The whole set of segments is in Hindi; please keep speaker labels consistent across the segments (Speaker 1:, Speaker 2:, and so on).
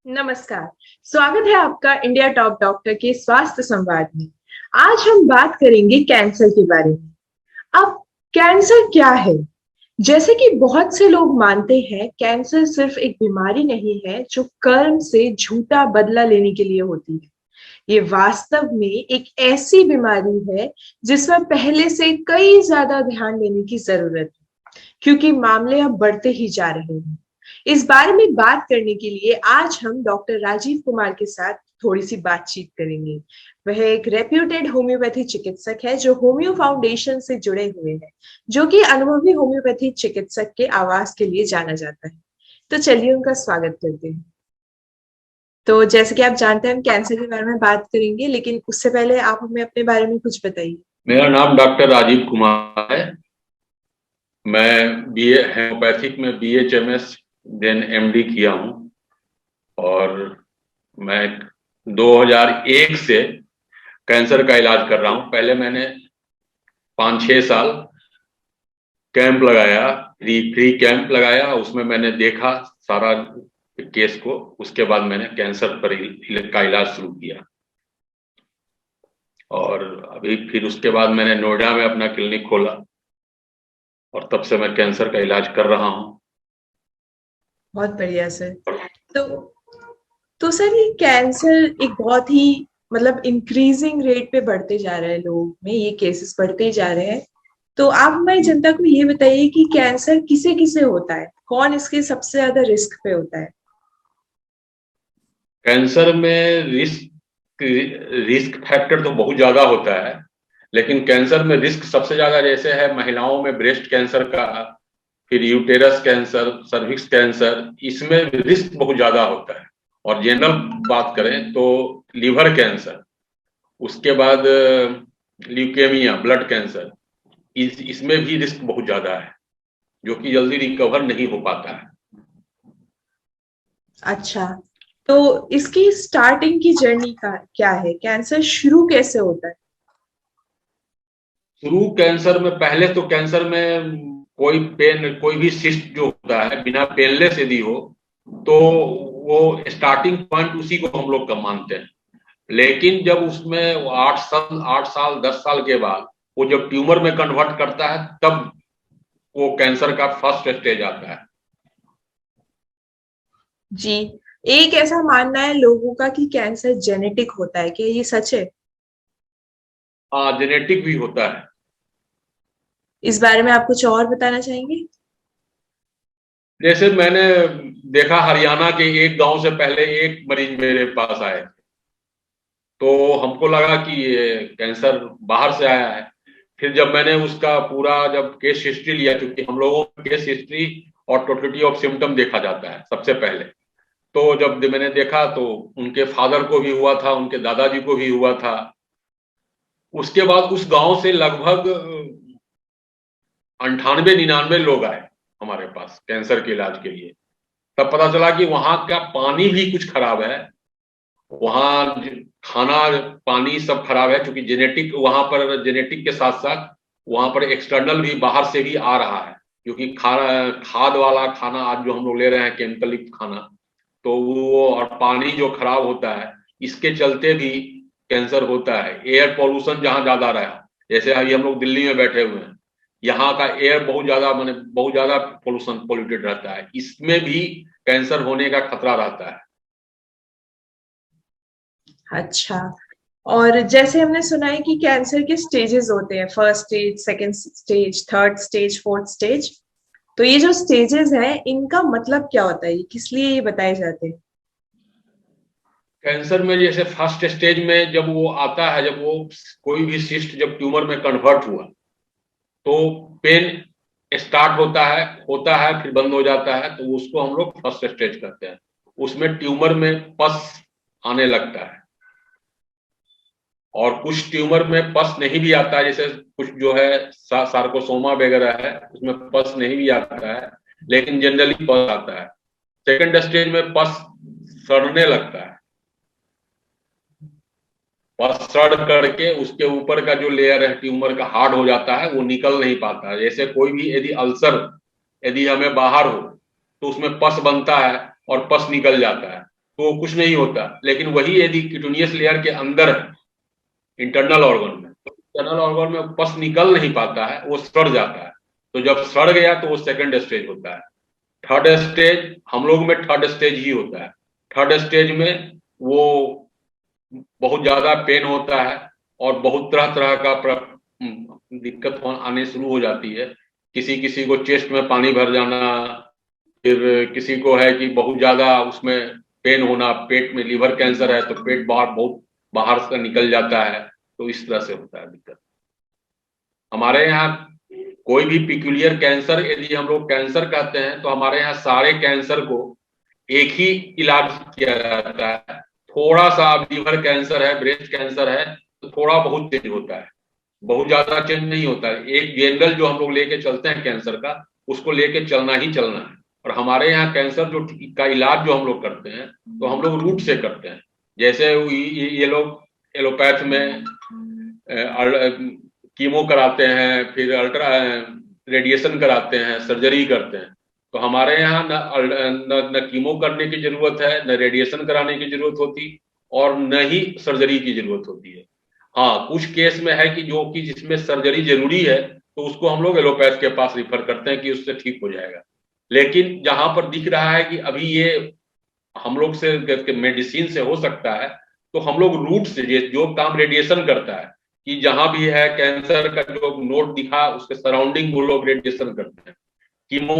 Speaker 1: नमस्कार। स्वागत है आपका इंडिया टॉप डॉक्टर के स्वास्थ्य संवाद में। आज हम बात करेंगे कैंसर के बारे में। अब कैंसर क्या है? जैसे कि बहुत से लोग मानते हैं, कैंसर सिर्फ एक बीमारी नहीं है जो कर्म से झूठा बदला लेने के लिए होती है। ये वास्तव में एक ऐसी बीमारी है जिसमें पहले से कई ज्यादा ध्यान देने की जरूरत है, क्योंकि मामले अब बढ़ते ही जा रहे हैं। इस बारे में बात करने के लिए आज हम डॉक्टर राजीव कुमार के साथ थोड़ी सी बातचीत करेंगे। वह एक रेप्यूटेड होम्योपैथी चिकित्सक है जो होम्यो फाउंडेशन से जुड़े हुए हैं, जो कि अनुभवी होम्योपैथी चिकित्सक के आवाज के लिए जाना जाता है। तो चलिए उनका स्वागत करते हैं। तो जैसे कि आप जानते हैं, हम कैंसर के बारे में बात करेंगे, लेकिन उससे पहले आप हमें अपने बारे में कुछ बताइए।
Speaker 2: मेरा नाम डॉक्टर राजीव कुमार है। मैं बीए होम्योपैथिक में BHMS देन MD किया हूँ और मैं 2001 से कैंसर का इलाज कर रहा हूँ। पहले मैंने 5-6 साल कैंप लगाया, फ्री कैंप लगाया। उसमें मैंने देखा सारा केस को। उसके बाद मैंने कैंसर का इलाज शुरू किया और अभी फिर उसके बाद मैंने नोएडा में अपना क्लिनिक खोला और तब से मैं कैंसर का इलाज कर रहा हूँ।
Speaker 1: बहुत बढ़िया सर। तो तो सर, ये कैंसर एक बहुत ही मतलब इंक्रीजिंग रेट पे बढ़ते जा रहे हैं, लोगों में ये केसेस बढ़ते ही जा रहे हैं। तो आप हमारी जनता को ये बताइए कि कैंसर किसे किसे होता है, कौन इसके सबसे ज्यादा रिस्क पे होता है?
Speaker 2: कैंसर में रिस्क फैक्टर तो बहुत ज्यादा होता है, लेकिन कैंसर में रिस्क सबसे ज्यादा जैसे है महिलाओं में ब्रेस्ट कैंसर का, फिर यूटेरस कैंसर, सर्विक्स कैंसर, इसमें रिस्क बहुत ज्यादा होता है। और जनरल बात करें तो लीवर कैंसर, उसके बाद ल्यूकेमिया, ब्लड कैंसर, इसमें भी रिस्क बहुत ज्यादा है, जो कि जल्दी रिकवर नहीं हो पाता है।
Speaker 1: अच्छा, तो इसकी स्टार्टिंग की जर्नी का क्या है? कैंसर शुरू कैसे होता है?
Speaker 2: शुरू कैंसर में, पहले तो कैंसर में कोई भी सिस्ट जो होता है बिना पेनलेस यदि हो तो वो स्टार्टिंग पॉइंट उसी को हम लोग का मानते हैं। लेकिन जब उसमें वो 8 साल 10 साल के बाद वो जब ट्यूमर में कन्वर्ट करता है, तब वो कैंसर का फर्स्ट स्टेज आता है।
Speaker 1: जी, एक ऐसा मानना है लोगों का कि कैंसर जेनेटिक होता है, क्या ये सच है?
Speaker 2: हाँ, जेनेटिक भी होता है।
Speaker 1: इस बारे में आप कुछ और बताना चाहेंगे?
Speaker 2: जैसे मैंने देखा, हरियाणा के एक गांव से पहले एक मरीज मेरे पास आए, तो हमको लगा कि ये कैंसर बाहर से आया है। फिर जब मैंने उसका पूरा जब केस हिस्ट्री लिया, क्योंकि हम लोगों में केस हिस्ट्री और टोटलिटी ऑफ सिम्टम देखा जाता है सबसे पहले, तो जब मैंने देखा तो उनके फादर को भी हुआ था, उनके दादाजी को भी हुआ था। उसके बाद उस गांव से लगभग 98-99 लोग आए हमारे पास कैंसर के इलाज के लिए। तब पता चला कि वहां का पानी भी कुछ खराब है, वहां खाना पानी सब खराब है, क्योंकि जेनेटिक वहां पर, जेनेटिक के साथ साथ वहां पर एक्सटर्नल भी बाहर से भी आ रहा है, क्योंकि खाद वाला खाना आज जो हम लोग ले रहे हैं, केमिकल युक्त खाना, तो वो और पानी जो खराब होता है, इसके चलते भी कैंसर होता है। एयर पॉल्यूशन जहां ज्यादा रहा, जैसे अभी हम लोग दिल्ली में बैठे हुए हैं, यहाँ का एयर बहुत ज्यादा, माने बहुत ज्यादा पोल्यूशन पोल्यूटेड रहता है, इसमें भी कैंसर होने का खतरा रहता है।
Speaker 1: अच्छा, और जैसे हमने सुना है कि कैंसर के स्टेजेस होते हैं, first stage, second stage, third stage, fourth stage. तो ये जो स्टेजेस हैं, इनका मतलब क्या होता है? ये किस लिए ये बताए जाते हैं?
Speaker 2: कैंसर में जैसे फर्स्ट स्टेज में जब वो आता है, जब वो कोई भी सिस्ट जब ट्यूमर में कन्वर्ट हुआ, तो पेन स्टार्ट होता है फिर बंद हो जाता है, तो उसको हम लोग फर्स्ट स्टेज कहते हैं। उसमें ट्यूमर में पस आने लगता है, और कुछ ट्यूमर में पस नहीं भी आता है, जैसे कुछ जो है सार्कोसोमा वगैरह है, उसमें पस नहीं भी आता है, लेकिन जनरली पस आता है। सेकंड स्टेज में पस सड़ने लगता है, और सड़ करके उसके ऊपर का जो लेयर है ट्यूमर का हार्ड हो जाता है, वो निकल नहीं पाता है। जैसे कोई भी यदि अल्सर यदि हमें बाहर हो, तो उसमें पस बनता है और पस निकल जाता है। तो कुछ नहीं होता। लेकिन वही यदि क्यूटेनियस लेयर के अंदर है, इंटरनल ऑर्गन में, तो इंटरनल ऑर्गन में पस निकल नहीं पाता है, वो सड़ जाता है। तो जब सड़ गया तो वो सेकंड स्टेज होता है। थर्ड स्टेज हम लोग में थर्ड स्टेज ही होता है। थर्ड स्टेज में वो बहुत ज्यादा पेन होता है और बहुत तरह तरह का दिक्कत आने शुरू हो जाती है। किसी किसी को चेस्ट में पानी भर जाना, फिर किसी को है कि बहुत ज्यादा उसमें पेन होना, पेट में लीवर कैंसर है तो पेट बाहर बहुत बाहर से निकल जाता है। तो इस तरह से होता है दिक्कत। हमारे यहाँ कोई भी पिक्यूलियर कैंसर यदि हम लोग कैंसर कहते हैं तो हमारे यहाँ सारे कैंसर को एक ही इलाज किया जाता है। थोड़ा सा लीवर कैंसर है, ब्रेस्ट कैंसर है, तो थोड़ा बहुत चेंज होता है, बहुत ज्यादा चेंज नहीं होता है। एक जनरल जो हम लोग लेके चलते हैं कैंसर का, उसको लेके चलना ही चलना है। और हमारे यहाँ कैंसर जो का इलाज जो हम लोग करते हैं तो हम लोग रूट से करते हैं। जैसे ये लोग एलोपैथ में कीमो कराते हैं, फिर अल्ट्रा रेडिएशन कराते हैं, सर्जरी करते हैं। तो हमारे यहाँ न कीमो करने की जरूरत है, न रेडिएशन कराने की जरूरत होती, और न ही सर्जरी की जरूरत होती है। हाँ, कुछ केस में है कि जो कि जिसमें सर्जरी जरूरी है तो उसको हम लोग एलोपैथ के पास रिफर करते हैं कि उससे ठीक हो जाएगा। लेकिन जहां पर दिख रहा है कि अभी ये हम लोग से मेडिसिन से हो सकता है, तो हम लोग रूट से जो काम रेडिएशन करता है, कि जहां भी है कैंसर का जो नोड दिखा उसके सराउंडिंग वो लोग रेडिएशन करते हैं। कीमो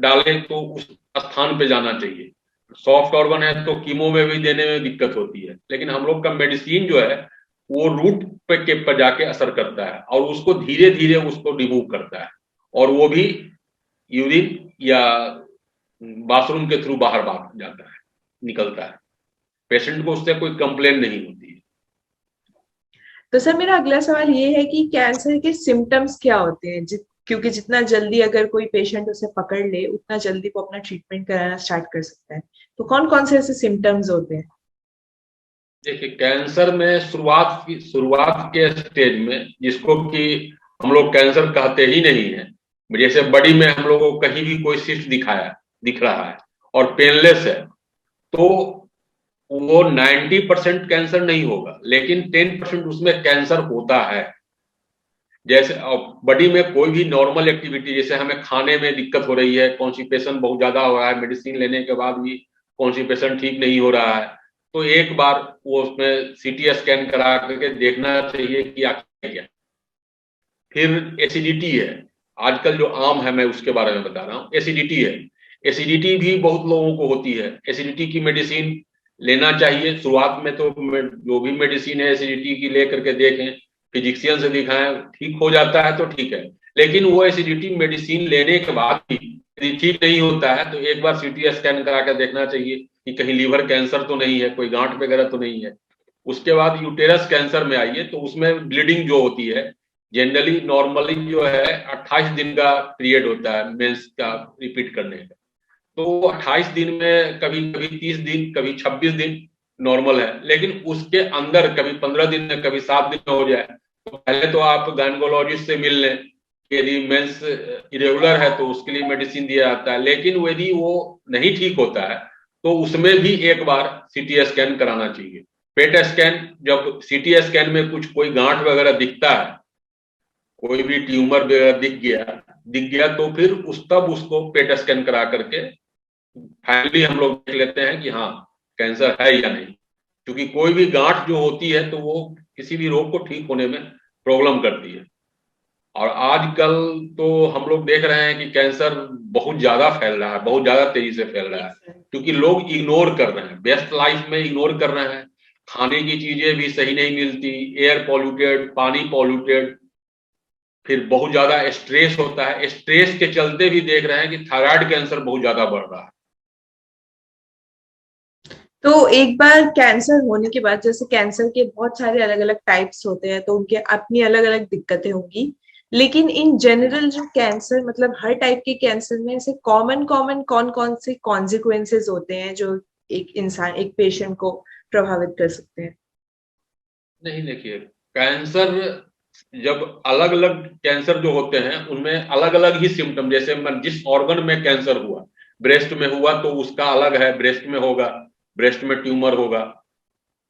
Speaker 2: डाले तो उस स्थान पे जाना चाहिए। सॉफ्ट ऑर्गन है तो कीमो में भी देने में दिक्कत होती है। लेकिन हम लोग का मेडिसिन जो है वो रूट पे के पर जाके असर करता है और उसको धीरे धीरे उसको रिमूव करता है, और वो भी यूरिन या बाथरूम के थ्रू बाहर भाग जाता है, निकलता है। पेशेंट को उससे कोई कंप्लेन नहीं होती है।
Speaker 1: तो सर मेरा अगला सवाल ये है कि कैंसर के सिम्टम्स क्या होते हैं, क्योंकि जितना जल्दी अगर कोई पेशेंट उसे पकड़ ले उतना जल्दी वो अपना ट्रीटमेंट कराना स्टार्ट कर सकता है। तो कौन कौन से ऐसे सिम्टम्स होते हैं?
Speaker 2: देखिए, कैंसर में शुरुआत के स्टेज में, जिसको कि हम लोग कैंसर कहते ही नहीं है, जैसे बॉडी में हम लोगों को कहीं भी कोई सिस्ट दिख रहा है और पेनलेस है, तो वो 90% कैंसर नहीं होगा, लेकिन 10% उसमें कैंसर होता है। जैसे बॉडी में कोई भी नॉर्मल एक्टिविटी, जैसे हमें खाने में दिक्कत हो रही है, कॉन्स्टिपेशन बहुत ज्यादा हो रहा है, मेडिसिन लेने के बाद भी कॉन्स्टिपेशन ठीक नहीं हो रहा है, तो एक बार वो उसमें सीटी स्कैन करा करके देखना चाहिए कि आखिर क्या। फिर एसिडिटी है, आजकल जो आम है मैं उसके बारे में बता रहा हूँ। एसिडिटी है, एसिडिटी भी बहुत लोगों को होती है। एसिडिटी की मेडिसिन लेना चाहिए शुरुआत में। तो जो भी मेडिसिन है एसिडिटी की ले करके देखें, फिजिशियन से दिखाएं, ठीक हो जाता है तो ठीक है। लेकिन वो एसिडिटी मेडिसिन लेने के बाद भी यदि ठीक नहीं होता है तो एक बार सीटी स्कैन करा कर देखना चाहिए कि कहीं लीवर कैंसर तो नहीं है, कोई गांठ वगैरह तो नहीं है। उसके बाद यूटेरस कैंसर में आइए तो उसमें ब्लीडिंग जो होती है, जनरली नॉर्मली जो है 28 दिन का पीरियड होता है मेंस का रिपीट करने का। तो 28 दिन में कभी कभी 30 दिन, कभी 26 दिन नॉर्मल है। लेकिन उसके अंदर कभी 15 दिन में, कभी 7 दिन में हो जाए तो पहले तो आप गायनेकोलॉजिस्ट से मिल लें। यदि मेंस इरेगुलर है तो उसके लिए मेडिसिन दिया जाता है। लेकिन यदि वो नहीं ठीक होता है तो उसमें भी एक बार सीटी स्कैन कराना चाहिए। पेट स्कैन, जब सीटी स्कैन में कुछ कोई गांठ वगैरह दिखता है, कोई भी ट्यूमर वगैरह दिख गया तो फिर तब उसको पेट स्कैन करा करके फाइनली हम लोग देख लेते हैं कि हाँ कैंसर है या नहीं। क्योंकि कोई भी गांठ जो होती है तो वो किसी भी रोग को ठीक होने में प्रॉब्लम करती है। और आजकल तो हम लोग देख रहे हैं कि कैंसर बहुत ज्यादा फैल रहा है, बहुत ज्यादा तेजी से फैल रहा है, क्योंकि लोग इग्नोर कर रहे हैं, बेस्ट लाइफ में इग्नोर कर रहे हैं। खाने की चीजें भी सही नहीं मिलती, एयर पॉल्यूटेड, पानी पॉल्यूटेड, फिर बहुत ज्यादा स्ट्रेस होता है। स्ट्रेस के चलते भी देख रहे हैं कि थायराइड कैंसर बहुत ज्यादा बढ़ रहा है।
Speaker 1: तो एक बार कैंसर होने के बाद, जैसे कैंसर के बहुत सारे अलग अलग टाइप्स होते हैं तो उनके अपनी अलग अलग दिक्कतें होंगी, लेकिन इन जनरल जो कैंसर, मतलब हर टाइप के कैंसर में ऐसे कॉमन कॉमन कौन कौन से कॉन्सिक्वेंसेस होते हैं जो एक पेशेंट को प्रभावित कर सकते हैं?
Speaker 2: नहीं, देखिए, कैंसर जब अलग अलग कैंसर जो होते हैं उनमें अलग अलग ही सिम्टम, जैसे जिस ऑर्गन में कैंसर हुआ, ब्रेस्ट में हुआ तो उसका अलग है, ब्रेस्ट में होगा। ब्रेस्ट में ट्यूमर होगा,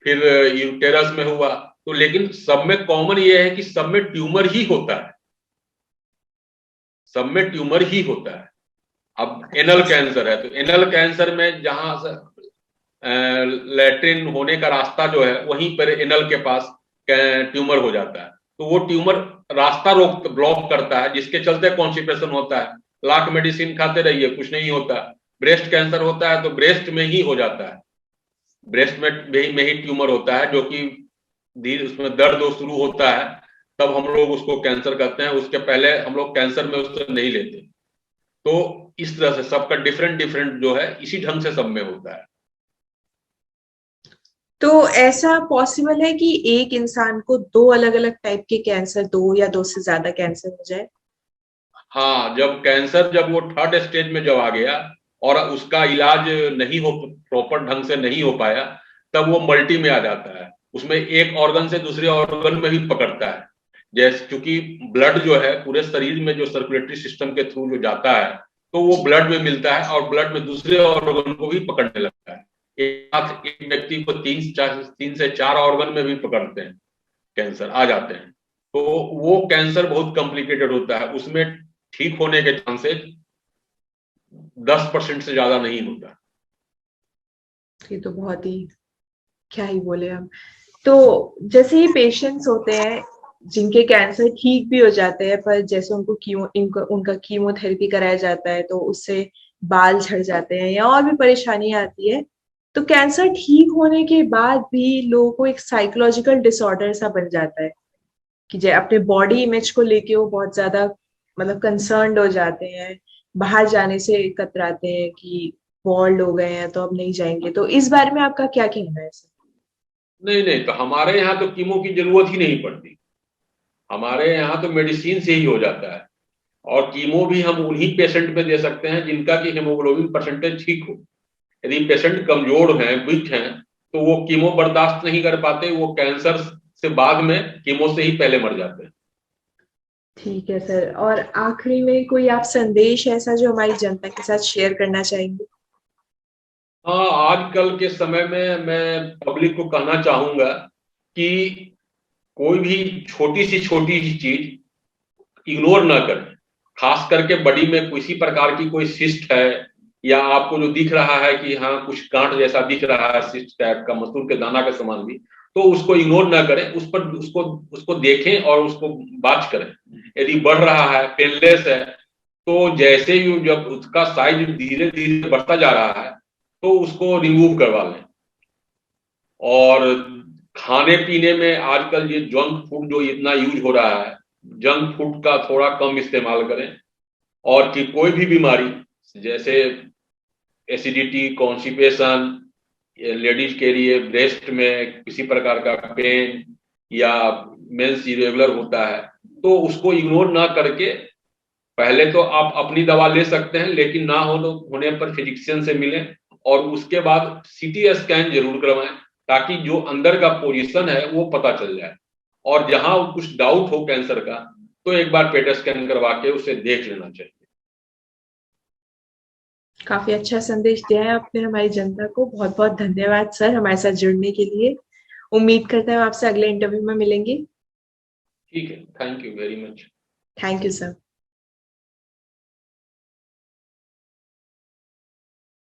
Speaker 2: फिर यूटेरस में हुआ। तो लेकिन सब में कॉमन ये है कि सब में ट्यूमर ही होता है, सब में ट्यूमर ही होता है। अब एनल कैंसर है तो एनल कैंसर में जहां से लैट्रिन होने का रास्ता जो है वहीं पर एनल के पास ट्यूमर हो जाता है। तो वो ट्यूमर रास्ता ब्लॉक करता है, जिसके चलते कॉन्स्टिपेशन होता है। लाख मेडिसिन खाते रहिए, कुछ नहीं होता। ब्रेस्ट कैंसर होता है तो ब्रेस्ट में ही हो जाता है, ब्रेस्ट में ही ट्यूमर होता है, जो कि धीरे उसमें दर्द शुरू होता है, तब हम लोग उसको कैंसर कहते हैं। उसके पहले हम लोग कैंसर में उससे नहीं लेते। तो इस तरह से सबका डिफरेंट डिफरेंट जो है इसी ढंग से सब में होता है।
Speaker 1: तो ऐसा पॉसिबल है कि एक इंसान को दो अलग अलग टाइप के कैंसर, दो या दो से ज्यादा कैंसर हो जाए?
Speaker 2: हाँ, जब कैंसर जब वो थर्ड स्टेज में जब आ गया और उसका इलाज नहीं हो, प्रॉपर ढंग से नहीं हो पाया, तब वो मल्टी में आ जाता है। उसमें एक ऑर्गन से दूसरे ऑर्गन में भी पकड़ता है। जैसे क्योंकि ब्लड जो है पूरे शरीर में जो सर्कुलेटरी सिस्टम के थ्रू जो जाता है, तो वो ब्लड में मिलता है और ब्लड में दूसरे ऑर्गन को भी पकड़ने लगता है। एक व्यक्ति को 3 से 4 ऑर्गन में भी पकड़ते हैं, कैंसर आ जाते हैं। तो वो कैंसर बहुत कॉम्प्लिकेटेड होता है, उसमें ठीक होने के चांसेस 10% से ज्यादा नहीं होता।
Speaker 1: ये तो बहुत ही, क्या ही बोले हम। तो जैसे ही पेशेंट्स होते हैं जिनके कैंसर ठीक भी हो जाते हैं, पर जैसे उनका कीमोथेरेपी कराया जाता है तो उससे बाल झड़ जाते हैं या और भी परेशानियां आती है, तो कैंसर ठीक होने के बाद भी लोगों को एक साइकोलॉजिकल डिसऑर्डर सा बन जाता है कि जो अपने बॉडी इमेज को लेके वो बहुत ज्यादा मतलब कंसर्न्ड हो जाते हैं, बाहर जाने से कतराते हैं कि बॉल्ड हो गए हैं तो अब नहीं जाएंगे। तो इस बारे में आपका क्या कहना है सर?
Speaker 2: नहीं नहीं, तो हमारे यहाँ तो कीमो की जरूरत ही नहीं पड़ती। हमारे यहाँ तो मेडिसिन से ही हो जाता है। और कीमो भी हम उन्हीं पेशेंट पे दे सकते हैं जिनका कि हेमोग्लोबिन परसेंटेज ठीक हो। यदि पेशेंट कमजोर हैं, वीक हैं, तो वो कीमो बर्दाश्त नहीं कर पाते, वो कैंसर से बाद में कीमो से ही पहले मर जाते हैं।
Speaker 1: ठीक है सर, और आखिरी में कोई आप संदेश ऐसा जो हमारी जनता के साथ शेयर करना चाहेंगे?
Speaker 2: हाँ, आजकल के समय में मैं पब्लिक को कहना चाहूंगा कि कोई भी छोटी सी चीज इग्नोर ना करें। खास करके बॉडी में किसी प्रकार की कोई सिस्ट है, या आपको जो दिख रहा है कि हाँ कुछ गांठ जैसा दिख रहा है, सिस्ट टाइप का, मसूर के दाना के समान भी, तो उसको इग्नोर ना करें, उस पर उसको उसको देखें और उसको बात करें। यदि बढ़ रहा है, पेनलेस है, तो जैसे ही जब उसका साइज धीरे धीरे बढ़ता जा रहा है तो उसको रिमूव करवा लें। और खाने पीने में आजकल ये जंक फूड जो इतना यूज हो रहा है, जंक फूड का थोड़ा कम इस्तेमाल करें। और कि कोई भी बीमारी जैसे एसिडिटी, कॉन्स्टिपेशन, लेडीज के लिए ब्रेस्ट में किसी प्रकार का पेन या मेंस इरेगुलर होता है, तो उसको इग्नोर ना करके पहले तो आप अपनी दवा ले सकते हैं, लेकिन ना होने पर फिजिशियन से मिलें और उसके बाद सीटी स्कैन जरूर करवाएं, ताकि जो अंदर का पोजीशन है वो पता चल जाए। और जहां कुछ डाउट हो कैंसर का, तो एक बार पेट स्कैन करवा के उसे देख लेना चाहिए।
Speaker 1: काफी अच्छा संदेश दिया है आपने हमारी जनता को। बहुत बहुत धन्यवाद सर हमारे साथ जुड़ने के लिए। उम्मीद करते हैं आपसे अगले इंटरव्यू में मिलेंगे।
Speaker 2: ठीक है, thank you very much.
Speaker 1: Thank you sir.